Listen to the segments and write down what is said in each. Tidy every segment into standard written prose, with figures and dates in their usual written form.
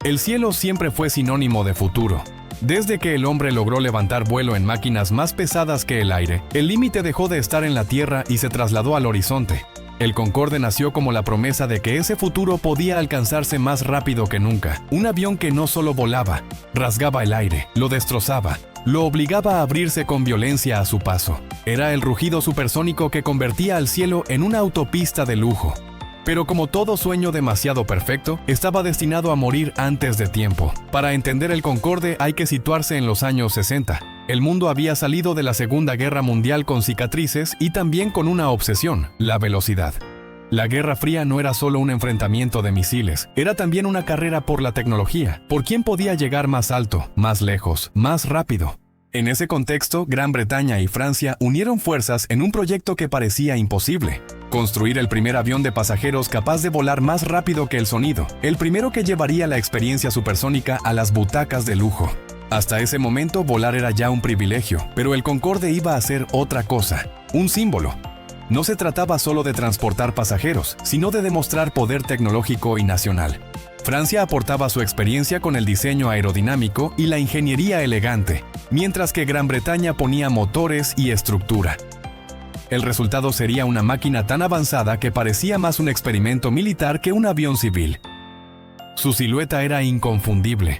El cielo siempre fue sinónimo de futuro. Desde que el hombre logró levantar vuelo en máquinas más pesadas que el aire, el límite dejó de estar en la Tierra y se trasladó al horizonte. El Concorde nació como la promesa de que ese futuro podía alcanzarse más rápido que nunca. Un avión que no solo volaba, rasgaba el aire, lo destrozaba, lo obligaba a abrirse con violencia a su paso. Era el rugido supersónico que convertía al cielo en una autopista de lujo. Pero como todo sueño demasiado perfecto, estaba destinado a morir antes de tiempo. Para entender el Concorde hay que situarse en los años 60. El mundo había salido de la Segunda Guerra Mundial con cicatrices y también con una obsesión: la velocidad. La Guerra Fría no era solo un enfrentamiento de misiles, era también una carrera por la tecnología, por quién podía llegar más alto, más lejos, más rápido. En ese contexto, Gran Bretaña y Francia unieron fuerzas en un proyecto que parecía imposible: construir el primer avión de pasajeros capaz de volar más rápido que el sonido, el primero que llevaría la experiencia supersónica a las butacas de lujo. Hasta ese momento, volar era ya un privilegio, pero el Concorde iba a ser otra cosa, un símbolo. No se trataba solo de transportar pasajeros, sino de demostrar poder tecnológico y nacional. Francia aportaba su experiencia con el diseño aerodinámico y la ingeniería elegante, mientras que Gran Bretaña ponía motores y estructura. El resultado sería una máquina tan avanzada que parecía más un experimento militar que un avión civil. Su silueta era inconfundible.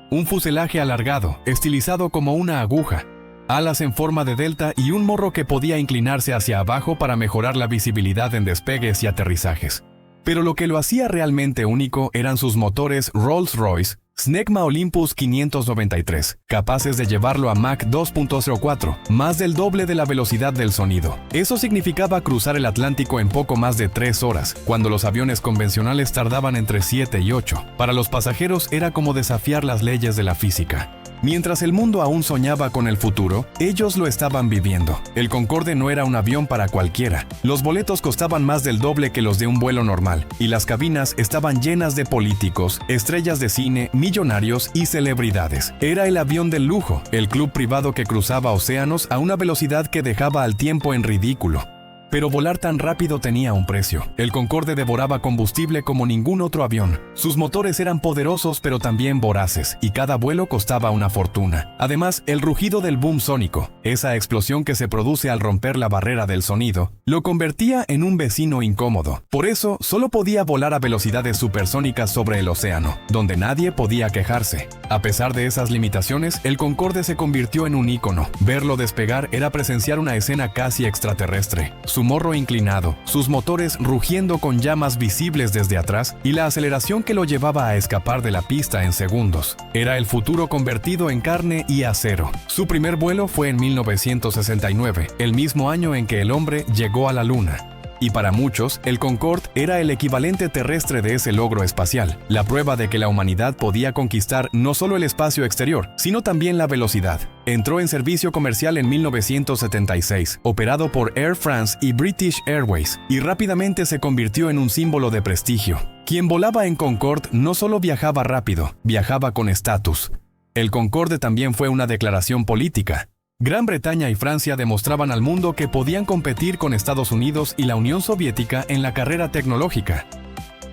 Un fuselaje alargado, estilizado como una aguja, alas en forma de delta y un morro que podía inclinarse hacia abajo para mejorar la visibilidad en despegues y aterrizajes. Pero lo que lo hacía realmente único eran sus motores Rolls-Royce Snecma Olympus 593, capaces de llevarlo a Mach 2.04, más del doble de la velocidad del sonido. Eso significaba cruzar el Atlántico en poco más de 3 horas, cuando los aviones convencionales tardaban entre 7 y 8. Para los pasajeros era como desafiar las leyes de la física. Mientras el mundo aún soñaba con el futuro, ellos lo estaban viviendo. El Concorde no era un avión para cualquiera. Los boletos costaban más del doble que los de un vuelo normal, y las cabinas estaban llenas de políticos, estrellas de cine, millonarios y celebridades. Era el avión del lujo, el club privado que cruzaba océanos a una velocidad que dejaba al tiempo en ridículo. Pero volar tan rápido tenía un precio. El Concorde devoraba combustible como ningún otro avión. Sus motores eran poderosos pero también voraces, y cada vuelo costaba una fortuna. Además, el rugido del boom sónico, esa explosión que se produce al romper la barrera del sonido, lo convertía en un vecino incómodo. Por eso, solo podía volar a velocidades supersónicas sobre el océano, donde nadie podía quejarse. A pesar de esas limitaciones, el Concorde se convirtió en un ícono. Verlo despegar era presenciar una escena casi extraterrestre. Su morro inclinado, sus motores rugiendo con llamas visibles desde atrás y la aceleración que lo llevaba a escapar de la pista en segundos. Era el futuro convertido en carne y acero. Su primer vuelo fue en 1969, el mismo año en que el hombre llegó a la Luna. Y para muchos, el Concorde era el equivalente terrestre de ese logro espacial, la prueba de que la humanidad podía conquistar no solo el espacio exterior, sino también la velocidad. Entró en servicio comercial en 1976, operado por Air France y British Airways, y rápidamente se convirtió en un símbolo de prestigio. Quien volaba en Concorde no solo viajaba rápido, viajaba con estatus. El Concorde también fue una declaración política. Gran Bretaña y Francia demostraban al mundo que podían competir con Estados Unidos y la Unión Soviética en la carrera tecnológica.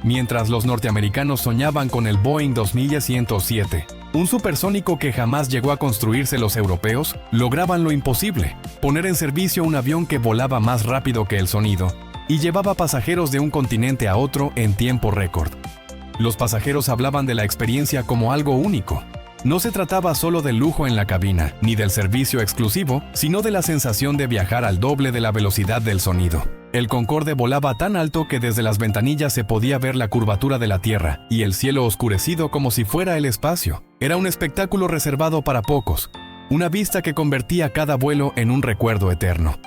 Mientras los norteamericanos soñaban con el Boeing 2107, un supersónico que jamás llegó a construirse, los europeos lograban lo imposible: poner en servicio un avión que volaba más rápido que el sonido y llevaba pasajeros de un continente a otro en tiempo récord. Los pasajeros hablaban de la experiencia como algo único. No se trataba solo del lujo en la cabina, ni del servicio exclusivo, sino de la sensación de viajar al doble de la velocidad del sonido. El Concorde volaba tan alto que desde las ventanillas se podía ver la curvatura de la Tierra y el cielo oscurecido como si fuera el espacio. Era un espectáculo reservado para pocos, una vista que convertía cada vuelo en un recuerdo eterno.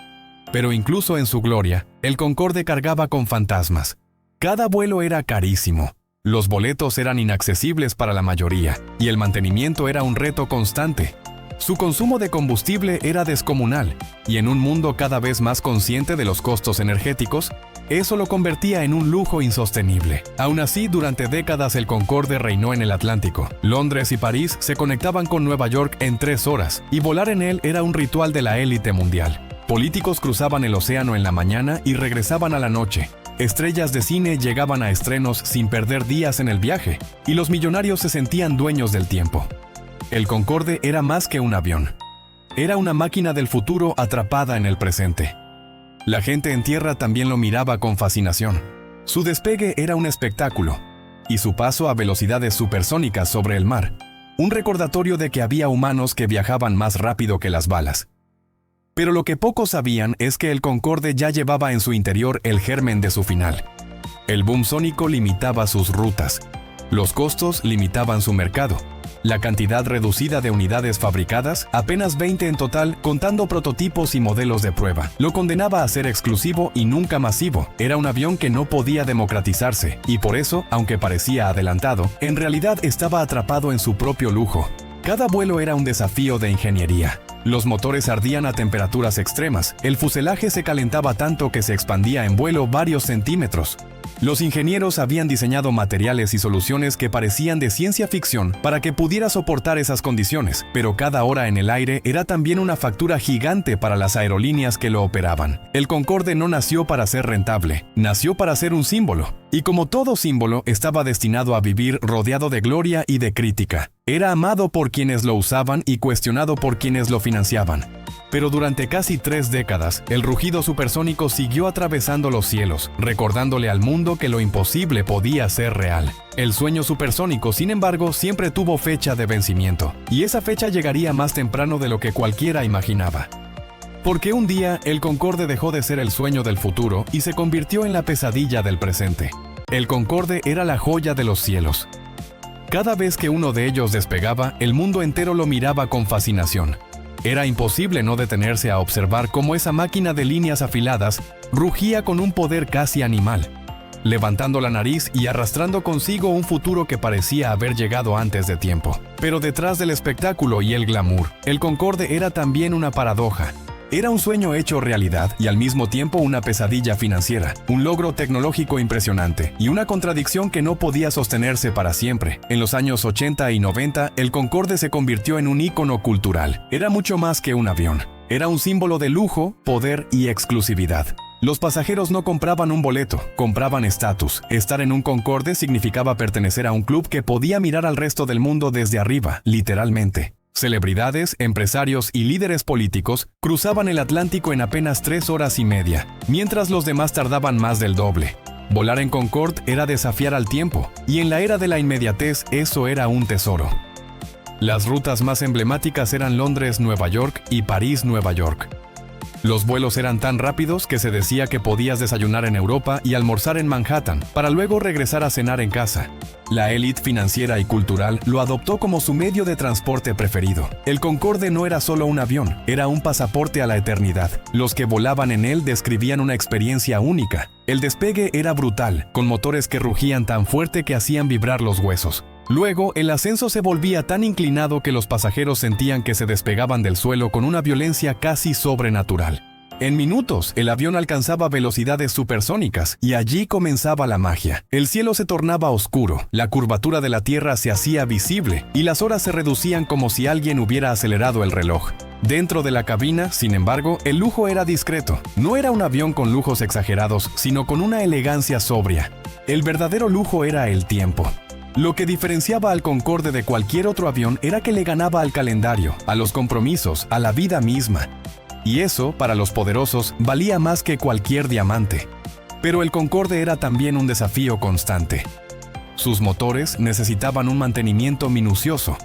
Pero incluso en su gloria, el Concorde cargaba con fantasmas. Cada vuelo era carísimo. Los boletos eran inaccesibles para la mayoría, y el mantenimiento era un reto constante. Su consumo de combustible era descomunal, y en un mundo cada vez más consciente de los costos energéticos, eso lo convertía en un lujo insostenible. Aún así, durante décadas el Concorde reinó en el Atlántico. Londres y París se conectaban con Nueva York en 3 horas, y volar en él era un ritual de la élite mundial. Políticos cruzaban el océano en la mañana y regresaban a la noche. Estrellas de cine llegaban a estrenos sin perder días en el viaje, y los millonarios se sentían dueños del tiempo. El Concorde era más que un avión. Era una máquina del futuro atrapada en el presente. La gente en tierra también lo miraba con fascinación. Su despegue era un espectáculo, y su paso a velocidades supersónicas sobre el mar, un recordatorio de que había humanos que viajaban más rápido que las balas. Pero lo que pocos sabían es que el Concorde ya llevaba en su interior el germen de su final. El boom sónico limitaba sus rutas. Los costos limitaban su mercado. La cantidad reducida de unidades fabricadas, apenas 20 en total, contando prototipos y modelos de prueba, lo condenaba a ser exclusivo y nunca masivo. Era un avión que no podía democratizarse, y por eso, aunque parecía adelantado, en realidad estaba atrapado en su propio lujo. Cada vuelo era un desafío de ingeniería. Los motores ardían a temperaturas extremas, el fuselaje se calentaba tanto que se expandía en vuelo varios centímetros. Los ingenieros habían diseñado materiales y soluciones que parecían de ciencia ficción para que pudiera soportar esas condiciones, pero cada hora en el aire era también una factura gigante para las aerolíneas que lo operaban. El Concorde no nació para ser rentable, nació para ser un símbolo, y como todo símbolo estaba destinado a vivir rodeado de gloria y de crítica. Era amado por quienes lo usaban y cuestionado por quienes lo financiaban. Pero durante casi 3 décadas, el rugido supersónico siguió atravesando los cielos, recordándole al mundo que lo imposible podía ser real. El sueño supersónico, sin embargo, siempre tuvo fecha de vencimiento, y esa fecha llegaría más temprano de lo que cualquiera imaginaba. Porque un día, el Concorde dejó de ser el sueño del futuro y se convirtió en la pesadilla del presente. El Concorde era la joya de los cielos. Cada vez que uno de ellos despegaba, el mundo entero lo miraba con fascinación. Era imposible no detenerse a observar cómo esa máquina de líneas afiladas rugía con un poder casi animal, levantando la nariz y arrastrando consigo un futuro que parecía haber llegado antes de tiempo. Pero detrás del espectáculo y el glamour, el Concorde era también una paradoja. Era un sueño hecho realidad y al mismo tiempo una pesadilla financiera, un logro tecnológico impresionante y una contradicción que no podía sostenerse para siempre. En los años 80 y 90, el Concorde se convirtió en un ícono cultural. Era mucho más que un avión. Era un símbolo de lujo, poder y exclusividad. Los pasajeros no compraban un boleto, compraban estatus. Estar en un Concorde significaba pertenecer a un club que podía mirar al resto del mundo desde arriba, literalmente. Celebridades, empresarios y líderes políticos cruzaban el Atlántico en apenas 3 horas y media, mientras los demás tardaban más del doble. Volar en Concorde era desafiar al tiempo, y en la era de la inmediatez eso era un tesoro. Las rutas más emblemáticas eran Londres-Nueva York y París-Nueva York. Los vuelos eran tan rápidos que se decía que podías desayunar en Europa y almorzar en Manhattan, para luego regresar a cenar en casa. La élite financiera y cultural lo adoptó como su medio de transporte preferido. El Concorde no era solo un avión, era un pasaporte a la eternidad. Los que volaban en él describían una experiencia única. El despegue era brutal, con motores que rugían tan fuerte que hacían vibrar los huesos. Luego, el ascenso se volvía tan inclinado que los pasajeros sentían que se despegaban del suelo con una violencia casi sobrenatural. En minutos, el avión alcanzaba velocidades supersónicas y allí comenzaba la magia. El cielo se tornaba oscuro, la curvatura de la Tierra se hacía visible y las horas se reducían como si alguien hubiera acelerado el reloj. Dentro de la cabina, sin embargo, el lujo era discreto. No era un avión con lujos exagerados, sino con una elegancia sobria. El verdadero lujo era el tiempo. Lo que diferenciaba al Concorde de cualquier otro avión era que le ganaba al calendario, a los compromisos, a la vida misma. Y eso, para los poderosos, valía más que cualquier diamante. Pero el Concorde era también un desafío constante. Sus motores necesitaban un mantenimiento minucioso.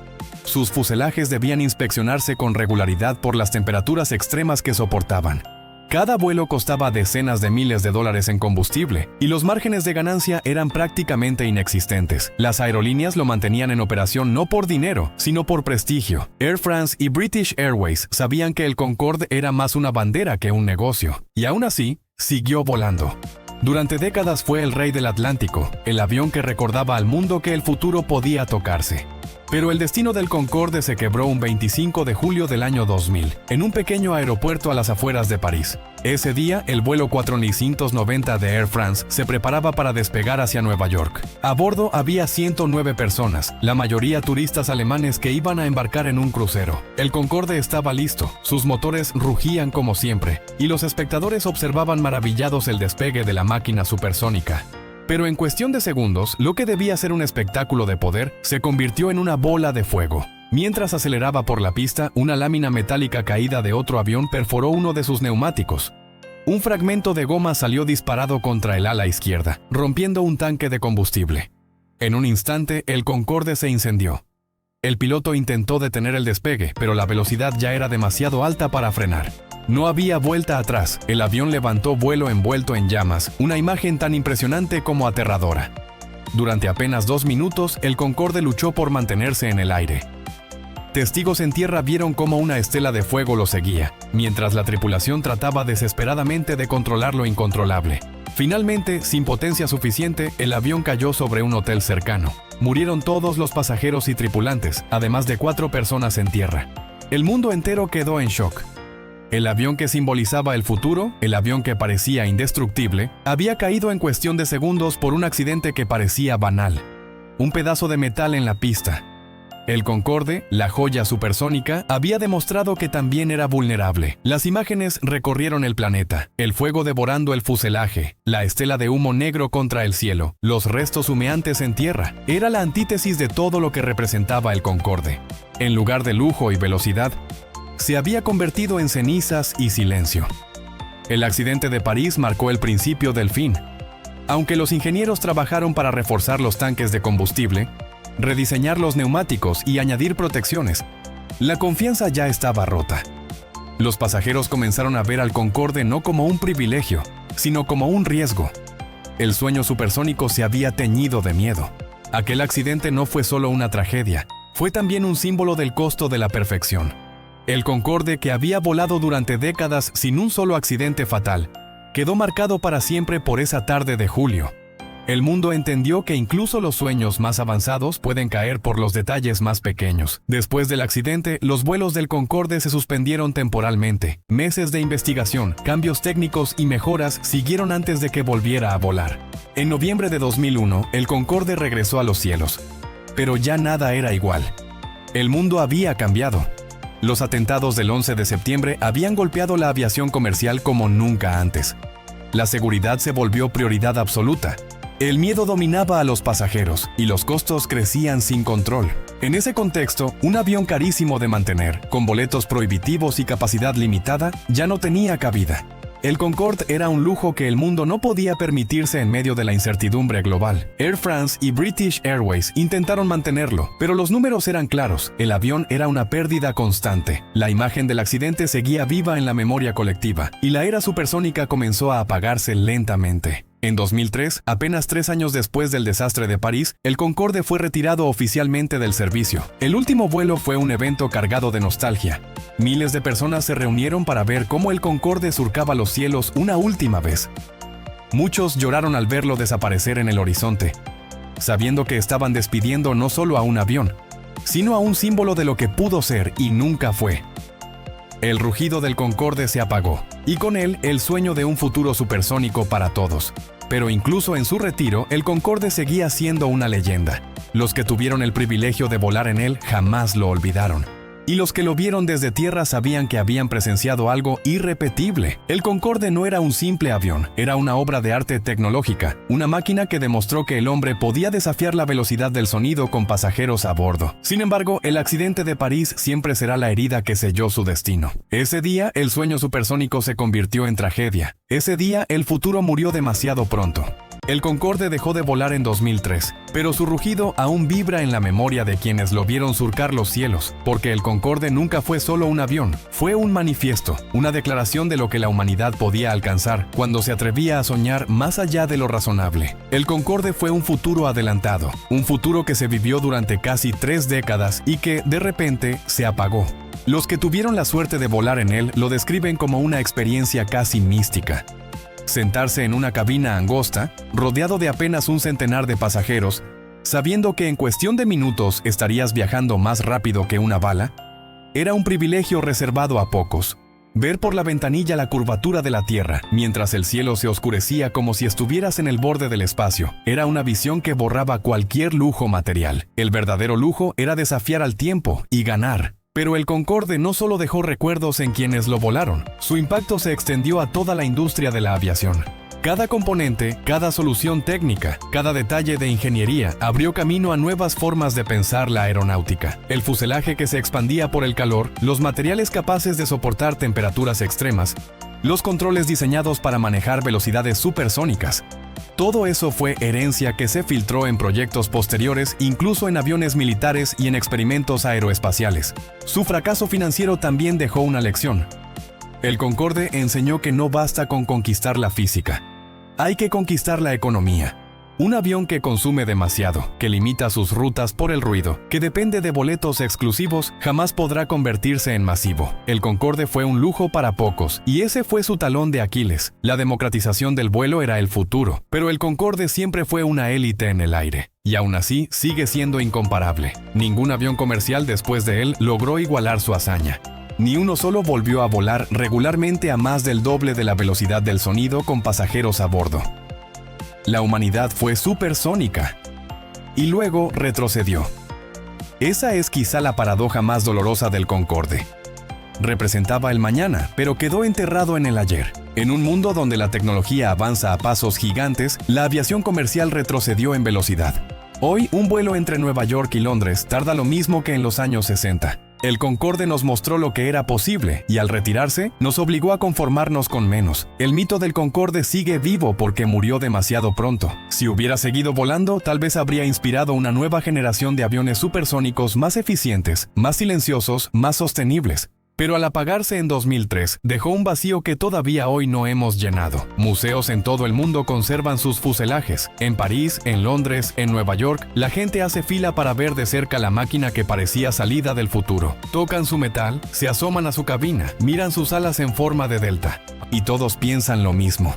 Sus fuselajes debían inspeccionarse con regularidad por las temperaturas extremas que soportaban. Cada vuelo costaba decenas de miles de dólares en combustible, y los márgenes de ganancia eran prácticamente inexistentes. Las aerolíneas lo mantenían en operación no por dinero, sino por prestigio. Air France y British Airways sabían que el Concorde era más una bandera que un negocio, y aún así, siguió volando. Durante décadas fue el rey del Atlántico, el avión que recordaba al mundo que el futuro podía tocarse. Pero el destino del Concorde se quebró un 25 de julio del año 2000, en un pequeño aeropuerto a las afueras de París. Ese día, el vuelo 4990 de Air France se preparaba para despegar hacia Nueva York. A bordo había 109 personas, la mayoría turistas alemanes que iban a embarcar en un crucero. El Concorde estaba listo, sus motores rugían como siempre, y los espectadores observaban maravillados el despegue de la máquina supersónica. Pero en cuestión de segundos, lo que debía ser un espectáculo de poder se convirtió en una bola de fuego. Mientras aceleraba por la pista, una lámina metálica caída de otro avión perforó uno de sus neumáticos. Un fragmento de goma salió disparado contra el ala izquierda, rompiendo un tanque de combustible. En un instante, el Concorde se incendió. El piloto intentó detener el despegue, pero la velocidad ya era demasiado alta para frenar. No había vuelta atrás. El avión levantó vuelo envuelto en llamas, una imagen tan impresionante como aterradora. Durante apenas 2 minutos, el Concorde luchó por mantenerse en el aire. Testigos en tierra vieron cómo una estela de fuego lo seguía, mientras la tripulación trataba desesperadamente de controlar lo incontrolable. Finalmente, sin potencia suficiente, el avión cayó sobre un hotel cercano. Murieron todos los pasajeros y tripulantes, además de 4 personas en tierra. El mundo entero quedó en shock. El avión que simbolizaba el futuro, el avión que parecía indestructible, había caído en cuestión de segundos por un accidente que parecía banal. Un pedazo de metal en la pista. El Concorde, la joya supersónica, había demostrado que también era vulnerable. Las imágenes recorrieron el planeta, el fuego devorando el fuselaje, la estela de humo negro contra el cielo, los restos humeantes en tierra. Era la antítesis de todo lo que representaba el Concorde. En lugar de lujo y velocidad, se había convertido en cenizas y silencio. El accidente de París marcó el principio del fin. Aunque los ingenieros trabajaron para reforzar los tanques de combustible, rediseñar los neumáticos y añadir protecciones, la confianza ya estaba rota. Los pasajeros comenzaron a ver al Concorde no como un privilegio, sino como un riesgo. El sueño supersónico se había teñido de miedo. Aquel accidente no fue solo una tragedia, fue también un símbolo del costo de la perfección. El Concorde, que había volado durante décadas sin un solo accidente fatal, quedó marcado para siempre por esa tarde de julio. El mundo entendió que incluso los sueños más avanzados pueden caer por los detalles más pequeños. Después del accidente, los vuelos del Concorde se suspendieron temporalmente. Meses de investigación, cambios técnicos y mejoras siguieron antes de que volviera a volar. En noviembre de 2001, el Concorde regresó a los cielos. Pero ya nada era igual. El mundo había cambiado. Los atentados del 11 de septiembre habían golpeado la aviación comercial como nunca antes. La seguridad se volvió prioridad absoluta. El miedo dominaba a los pasajeros y los costos crecían sin control. En ese contexto, un avión carísimo de mantener, con boletos prohibitivos y capacidad limitada, ya no tenía cabida. El Concorde era un lujo que el mundo no podía permitirse en medio de la incertidumbre global. Air France y British Airways intentaron mantenerlo, pero los números eran claros. El avión era una pérdida constante. La imagen del accidente seguía viva en la memoria colectiva, y la era supersónica comenzó a apagarse lentamente. En 2003, apenas 3 años después del desastre de París, el Concorde fue retirado oficialmente del servicio. El último vuelo fue un evento cargado de nostalgia. Miles de personas se reunieron para ver cómo el Concorde surcaba los cielos una última vez. Muchos lloraron al verlo desaparecer en el horizonte, sabiendo que estaban despidiendo no solo a un avión, sino a un símbolo de lo que pudo ser y nunca fue. El rugido del Concorde se apagó, y con él el sueño de un futuro supersónico para todos. Pero incluso en su retiro, el Concorde seguía siendo una leyenda. Los que tuvieron el privilegio de volar en él jamás lo olvidaron. Y los que lo vieron desde tierra sabían que habían presenciado algo irrepetible. El Concorde no era un simple avión, era una obra de arte tecnológica, una máquina que demostró que el hombre podía desafiar la velocidad del sonido con pasajeros a bordo. Sin embargo, el accidente de París siempre será la herida que selló su destino. Ese día, el sueño supersónico se convirtió en tragedia. Ese día, el futuro murió demasiado pronto. El Concorde dejó de volar en 2003, pero su rugido aún vibra en la memoria de quienes lo vieron surcar los cielos, porque el Concorde nunca fue solo un avión, fue un manifiesto, una declaración de lo que la humanidad podía alcanzar cuando se atrevía a soñar más allá de lo razonable. El Concorde fue un futuro adelantado, un futuro que se vivió durante casi 3 décadas y que, de repente, se apagó. Los que tuvieron la suerte de volar en él lo describen como una experiencia casi mística. Sentarse en una cabina angosta, rodeado de apenas un centenar de pasajeros, sabiendo que en cuestión de minutos estarías viajando más rápido que una bala, era un privilegio reservado a pocos. Ver por la ventanilla la curvatura de la Tierra, mientras el cielo se oscurecía como si estuvieras en el borde del espacio, era una visión que borraba cualquier lujo material. El verdadero lujo era desafiar al tiempo y ganar. Pero el Concorde no solo dejó recuerdos en quienes lo volaron, su impacto se extendió a toda la industria de la aviación. Cada componente, cada solución técnica, cada detalle de ingeniería abrió camino a nuevas formas de pensar la aeronáutica. El fuselaje que se expandía por el calor, los materiales capaces de soportar temperaturas extremas, los controles diseñados para manejar velocidades supersónicas. Todo eso fue herencia que se filtró en proyectos posteriores, incluso en aviones militares y en experimentos aeroespaciales. Su fracaso financiero también dejó una lección. El Concorde enseñó que no basta con conquistar la física. Hay que conquistar la economía. Un avión que consume demasiado, que limita sus rutas por el ruido, que depende de boletos exclusivos, jamás podrá convertirse en masivo. El Concorde fue un lujo para pocos, y ese fue su talón de Aquiles. La democratización del vuelo era el futuro, pero el Concorde siempre fue una élite en el aire. Y aún así, sigue siendo incomparable. Ningún avión comercial después de él logró igualar su hazaña. Ni uno solo volvió a volar regularmente a más del doble de la velocidad del sonido con pasajeros a bordo. La humanidad fue supersónica y luego retrocedió. Esa es quizá la paradoja más dolorosa del Concorde. Representaba el mañana, pero quedó enterrado en el ayer. En un mundo donde la tecnología avanza a pasos gigantes, la aviación comercial retrocedió en velocidad. Hoy, un vuelo entre Nueva York y Londres tarda lo mismo que en los años 60. El Concorde nos mostró lo que era posible y al retirarse, nos obligó a conformarnos con menos. El mito del Concorde sigue vivo porque murió demasiado pronto. Si hubiera seguido volando, tal vez habría inspirado una nueva generación de aviones supersónicos más eficientes, más silenciosos, más sostenibles. Pero al apagarse en 2003, dejó un vacío que todavía hoy no hemos llenado. Museos en todo el mundo conservan sus fuselajes. En París, en Londres, en Nueva York, la gente hace fila para ver de cerca la máquina que parecía salida del futuro. Tocan su metal, se asoman a su cabina, miran sus alas en forma de delta. Y todos piensan lo mismo.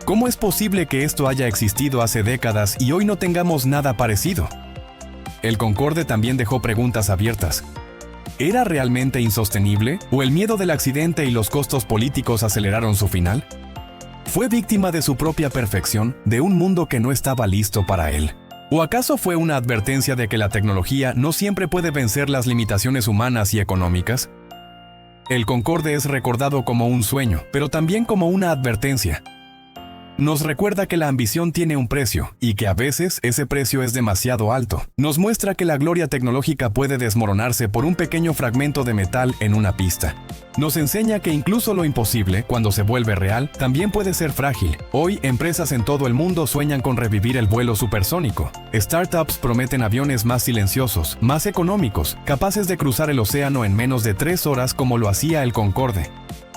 ¿Cómo es posible que esto haya existido hace décadas y hoy no tengamos nada parecido? El Concorde también dejó preguntas abiertas. ¿Era realmente insostenible? ¿O el miedo del accidente y los costos políticos aceleraron su final? ¿Fue víctima de su propia perfección, de un mundo que no estaba listo para él? ¿O acaso fue una advertencia de que la tecnología no siempre puede vencer las limitaciones humanas y económicas? El Concorde es recordado como un sueño, pero también como una advertencia. Nos recuerda que la ambición tiene un precio y que a veces ese precio es demasiado alto. Nos muestra que la gloria tecnológica puede desmoronarse por un pequeño fragmento de metal en una pista. Nos enseña que incluso lo imposible, cuando se vuelve real, también puede ser frágil. Hoy, empresas en todo el mundo sueñan con revivir el vuelo supersónico. Startups prometen aviones más silenciosos, más económicos, capaces de cruzar el océano en menos de 3 horas como lo hacía el Concorde.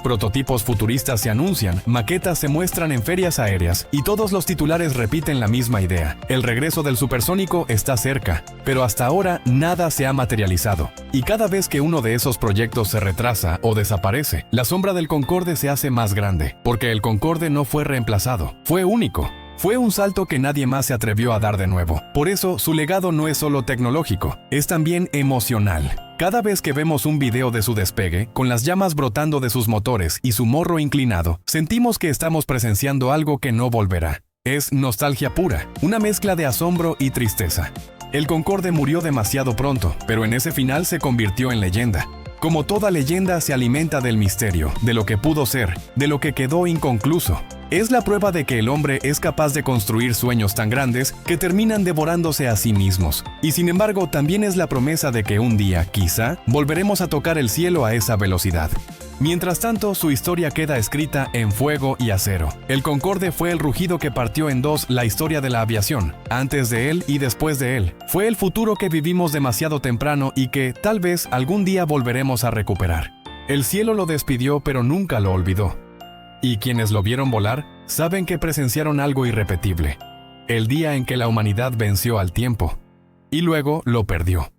Prototipos futuristas se anuncian, maquetas se muestran en ferias aéreas y todos los titulares repiten la misma idea. El regreso del supersónico está cerca, pero hasta ahora nada se ha materializado. Y cada vez que uno de esos proyectos se retrasa o desaparece, la sombra del Concorde se hace más grande, porque el Concorde no fue reemplazado, fue único. Fue un salto que nadie más se atrevió a dar de nuevo. Por eso, su legado no es solo tecnológico, es también emocional. Cada vez que vemos un video de su despegue, con las llamas brotando de sus motores y su morro inclinado, sentimos que estamos presenciando algo que no volverá. Es nostalgia pura, una mezcla de asombro y tristeza. El Concorde murió demasiado pronto, pero en ese final se convirtió en leyenda. Como toda leyenda se alimenta del misterio, de lo que pudo ser, de lo que quedó inconcluso. Es la prueba de que el hombre es capaz de construir sueños tan grandes que terminan devorándose a sí mismos. Y sin embargo, también es la promesa de que un día, quizá, volveremos a tocar el cielo a esa velocidad. Mientras tanto, su historia queda escrita en fuego y acero. El Concorde fue el rugido que partió en dos la historia de la aviación, antes de él y después de él. Fue el futuro que vivimos demasiado temprano y que, tal vez, algún día volveremos a recuperar. El cielo lo despidió, pero nunca lo olvidó. Y quienes lo vieron volar, saben que presenciaron algo irrepetible. El día en que la humanidad venció al tiempo, y luego lo perdió.